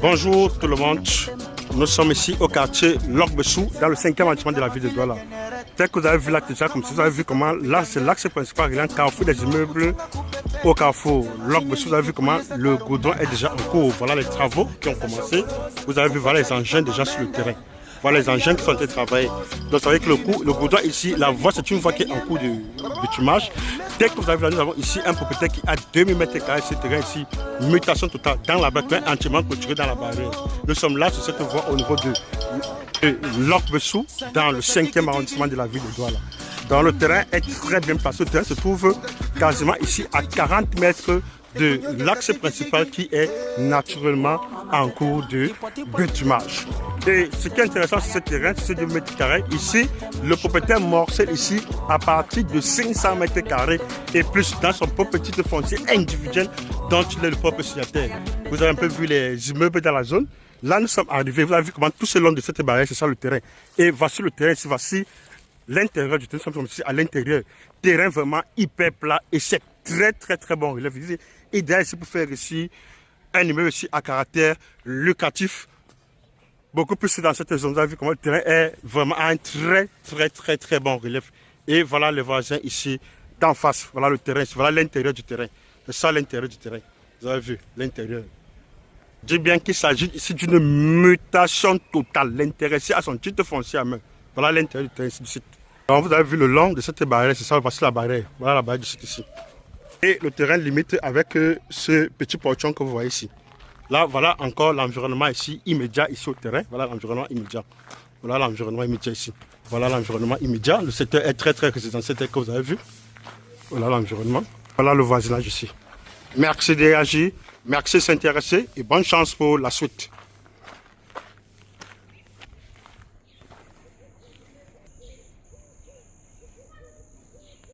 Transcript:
Bonjour tout le monde, nous sommes ici au quartier Lok-Bessou, dans le 5e arrondissement de la ville de Douala. Tel que vous avez vu là déjà, comme vous avez vu comment, là c'est l'axe principal, il y a un carrefour des immeubles au carrefour Lok-Bessou. Vous avez vu comment le goudron est déjà en cours. Voilà les travaux qui ont commencé. Vous avez vu, voilà les engins déjà sur le terrain. Voilà les engins qui sont en train de travailler. Donc vous savez que le goudron ici, la voie c'est une voie qui est en cours de bitumage. Dès que vous avez vu, nous avons ici un propriétaire qui a 2000 m², ce terrain ici, mutation totale dans la barrière, entièrement clôturé dans la barrière. Nous sommes là sur cette voie au niveau de Lok-Bessou, dans le 5e arrondissement de la ville de Douala. Donc le terrain est très bien placé. Le terrain se trouve quasiment ici à 40 mètres de l'axe principal qui est naturellement en cours de bitumage. Et ce qui est intéressant sur ce terrain, c'est 2 m². Ici, le propriétaire morcelle ici à partir de 500 m² et plus dans son propre petit foncier individuel dont il est le propre signataire. Vous avez un peu vu les immeubles dans la zone. Là, nous sommes arrivés. Vous avez vu comment tout ce long de cette barrière, c'est ça le terrain. Et voici le terrain ici, voici l'intérieur du terrain. Nous sommes ici à l'intérieur. Terrain vraiment hyper plat et c'est très bon relief. Idéal ici pour faire ici un immeuble ici à caractère locatif. Beaucoup plus dans cette zone. Vous avez vu comment le terrain est vraiment à un très bon relief. Et voilà les voisins ici d'en face. Voilà le terrain, voilà l'intérieur du terrain. C'est ça l'intérieur du terrain. Vous avez vu l'intérieur. Je dis bien qu'il s'agit ici d'une mutation totale. L'intéressé à son titre foncier à main. Voilà l'intérieur du terrain ici, du site. Donc vous avez vu le long de cette barrière, c'est ça, voici la barrière. Voilà la barrière du site ici. Et le terrain limite avec ce petit portion que vous voyez ici. Là, voilà encore l'environnement ici, immédiat ici au terrain. Voilà l'environnement immédiat. Voilà l'environnement immédiat ici. Voilà l'environnement immédiat. Le secteur est très résidentiel tel que vous avez vu. Voilà l'environnement. Voilà le voisinage ici. Merci de réagir, merci de s'intéresser et bonne chance pour la suite.